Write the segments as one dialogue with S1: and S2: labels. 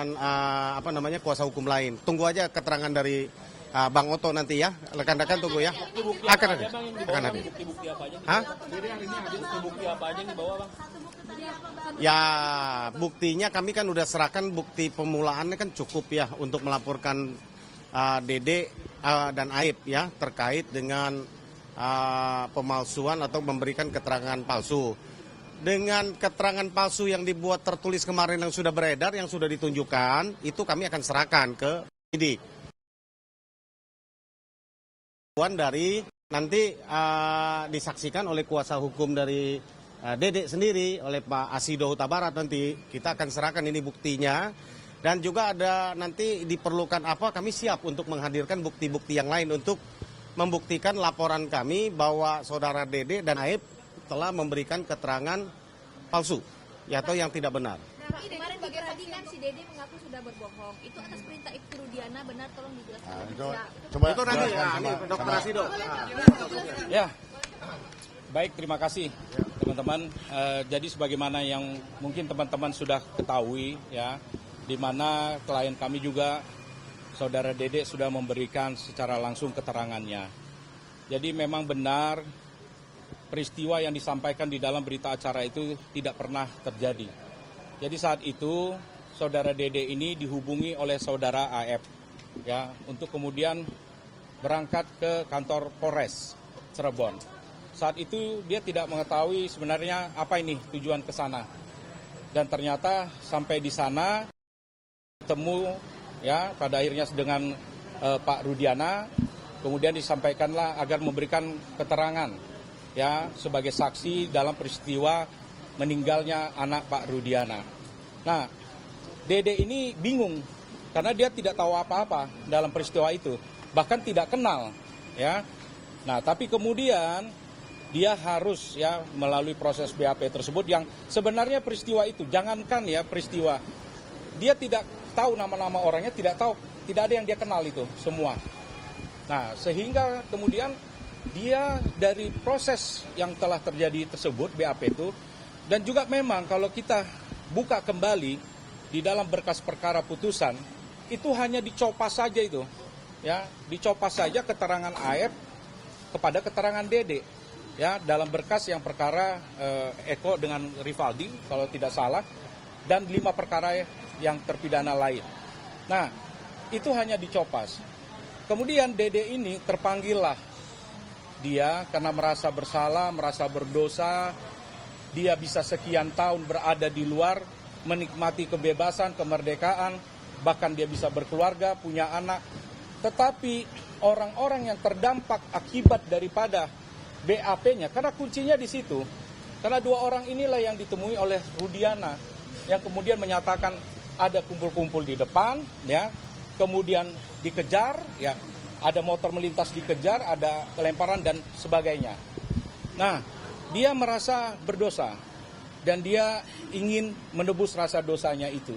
S1: dengan kuasa hukum lain. Tunggu aja keterangan dari Bang Oto nanti ya, rekan-rekan tunggu ya. Akan ada.
S2: Bukti-bukti apa aja?
S1: Hah?
S2: Jadi hari ini ada bukti apa aja yang dibawa, Bang?
S1: Ya, buktinya kami kan udah serahkan bukti pemulaannya kan cukup ya untuk melaporkan Dede dan Aib ya terkait dengan pemalsuan atau memberikan keterangan palsu. Dengan keterangan palsu yang dibuat tertulis kemarin yang sudah beredar, yang sudah ditunjukkan, itu kami akan serahkan ke penyidik. Dari nanti disaksikan oleh kuasa hukum dari Dede sendiri, oleh Pak Asido Huta Barat nanti. Kita akan serahkan ini buktinya. Dan juga ada nanti diperlukan apa, kami siap untuk menghadirkan bukti-bukti yang lain untuk membuktikan laporan kami bahwa saudara Dede dan Aib telah memberikan keterangan palsu atau yang tidak benar.
S3: Nah, kemarin tadi kan si Dede mengaku sudah berbohong. Itu atas perintah Ibtu Rudiana, benar? Tolong dijelaskan.
S1: Coba itu nanti ini Dr. Asido.
S2: Ya, baik, terima kasih teman-teman. Jadi sebagaimana yang mungkin teman-teman sudah ketahui ya, di mana klien kami juga saudara Dede sudah memberikan secara langsung keterangannya. Jadi memang benar peristiwa yang disampaikan di dalam berita acara itu tidak pernah terjadi. Jadi saat itu saudara Dede ini dihubungi oleh saudara AF ya untuk kemudian berangkat ke kantor Polres Cirebon. Saat itu dia tidak mengetahui sebenarnya apa ini tujuan ke sana. Dan ternyata sampai di sana ketemu ya pada akhirnya dengan Pak Rudiana, kemudian disampaikanlah agar memberikan keterangan ya sebagai saksi dalam peristiwa meninggalnya anak Pak Rudiana. Nah, Dede ini bingung karena dia tidak tahu apa-apa dalam peristiwa itu, bahkan tidak kenal ya. Nah, tapi kemudian dia harus ya melalui proses BAP tersebut yang sebenarnya peristiwa itu jangankan ya peristiwa, dia tidak tahu nama-nama orangnya, tidak ada yang dia kenal itu semua. Nah, sehingga kemudian dia dari proses yang telah terjadi tersebut BAP itu, dan juga memang kalau kita buka kembali di dalam berkas perkara putusan itu hanya dicopas saja itu ya, dicopas saja keterangan AF kepada keterangan Dede ya dalam berkas yang perkara Eko dengan Rivaldi kalau tidak salah, dan 5 perkara yang terpidana lain. Nah, itu hanya dicopas. Kemudian Dede ini terpanggillah dia karena merasa bersalah, merasa berdosa. Dia bisa sekian tahun berada di luar, menikmati kebebasan, kemerdekaan, bahkan dia bisa berkeluarga, punya anak. Tetapi orang-orang yang terdampak akibat daripada BAP-nya, karena kuncinya di situ, karena 2 orang inilah yang ditemui oleh Rudiana, yang kemudian menyatakan ada kumpul-kumpul di depan, ya, kemudian dikejar, ya, ada motor melintas dikejar, ada pelemparan dan sebagainya. Nah, dia merasa berdosa dan dia ingin menebus rasa dosanya itu.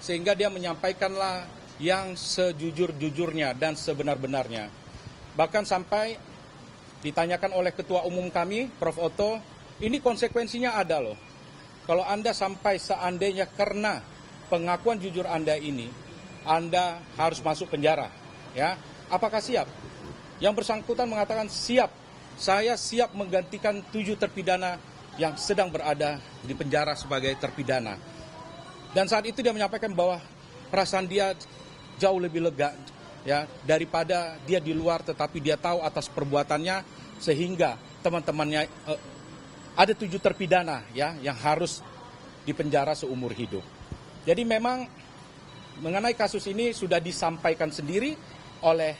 S2: Sehingga dia menyampaikanlah yang sejujur-jujurnya dan sebenar-benarnya. Bahkan sampai ditanyakan oleh Ketua Umum kami, Prof. Oto, ini konsekuensinya ada loh. Kalau Anda sampai seandainya karena pengakuan jujur Anda ini, Anda harus masuk penjara. Ya, apakah siap? Yang bersangkutan mengatakan siap. Saya siap menggantikan 7 terpidana yang sedang berada di penjara sebagai terpidana. Dan saat itu dia menyampaikan bahwa perasaan dia jauh lebih lega ya daripada dia di luar, tetapi dia tahu atas perbuatannya sehingga teman-temannya ada 7 terpidana ya yang harus dipenjara seumur hidup. Jadi memang mengenai kasus ini sudah disampaikan sendiri oleh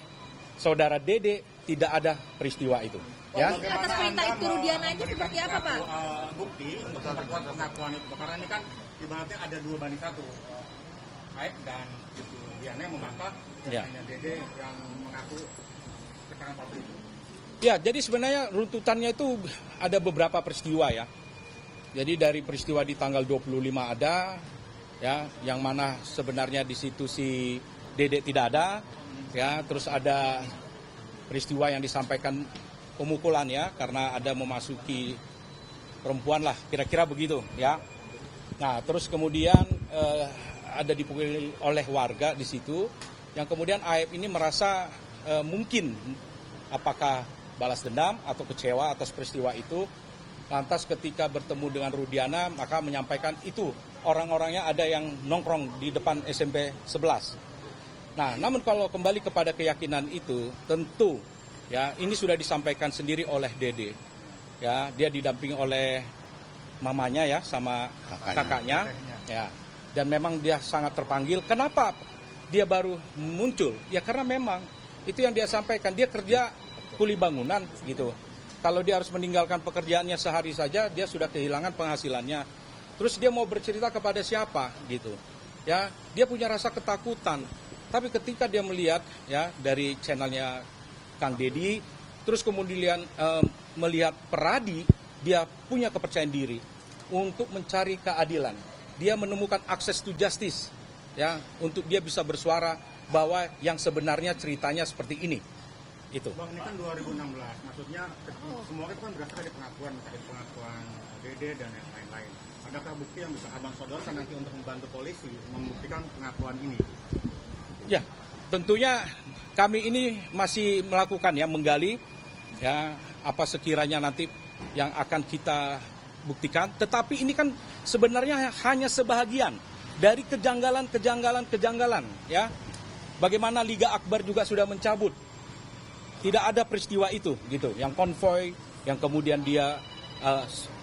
S2: saudara Dede, tidak ada peristiwa itu. Ya.
S3: Atas perintah Ibtu Rudiana itu seperti apa, Pak?
S4: Bukti untuk memperkuat pengakuan itu, karena ini kan ibaratnya ada 2-1. Aib dan Ibtu Rudiana yang membantah, dan hanya Dede yang mengaku keterangan palsu itu.
S2: Ya, jadi sebenarnya runtutannya itu ada beberapa peristiwa ya. Jadi dari peristiwa di tanggal 25 ada, ya, yang mana sebenarnya di situ si Dede tidak ada, ya, terus ada peristiwa yang disampaikan pemukulan ya, karena ada memasuki perempuan lah, kira-kira begitu ya. Nah, terus kemudian ada dipukuli oleh warga di situ, yang kemudian AF ini merasa mungkin apakah balas dendam atau kecewa atas peristiwa itu. Lantas ketika bertemu dengan Rudiana, maka menyampaikan itu orang-orangnya ada yang nongkrong di depan SMP 11. Nah, namun kalau kembali kepada keyakinan itu, tentu ya ini sudah disampaikan sendiri oleh Dede. Ya, dia didampingi oleh mamanya ya sama kakaknya. Ya. Dan memang dia sangat terpanggil. Kenapa dia baru muncul? Ya karena memang itu yang dia sampaikan, dia kerja kuli bangunan gitu. Kalau dia harus meninggalkan pekerjaannya sehari saja, dia sudah kehilangan penghasilannya. Terus dia mau bercerita kepada siapa gitu. Ya, dia punya rasa ketakutan. Tapi ketika dia melihat ya dari channelnya Kang Deddy, terus kemudian melihat Peradi, dia punya kepercayaan diri untuk mencari keadilan. Dia menemukan akses to justice ya untuk dia bisa bersuara bahwa yang sebenarnya ceritanya seperti ini. Itu.
S4: Bang, ini kan 2016, maksudnya semua itu kan berdasarkan dari pengakuan Dede dan yang lain-lain. Adakah bukti yang bisa abang sodorkan nanti untuk membantu polisi membuktikan pengakuan ini?
S2: Ya, tentunya kami ini masih melakukan ya, menggali ya apa sekiranya nanti yang akan kita buktikan. Tetapi ini kan sebenarnya hanya sebahagian dari kejanggalan ya. Bagaimana Liga Akbar juga sudah mencabut. Tidak ada peristiwa itu gitu, yang konvoy, yang kemudian dia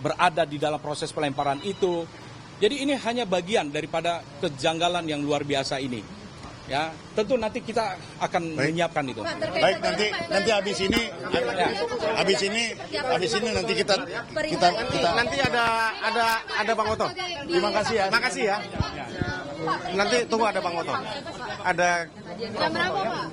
S2: berada di dalam proses pelemparan itu. Jadi ini hanya bagian daripada kejanggalan yang luar biasa ini. Ya, tentu nanti kita akan menyiapkan itu.
S5: Baik, nanti habis ini nanti kita
S1: Nanti ada Bang Oto.
S5: terima kasih ya.
S1: Makasih ya. Nanti tunggu ada Bang Oto. Ada
S3: Jam berapa, Pak?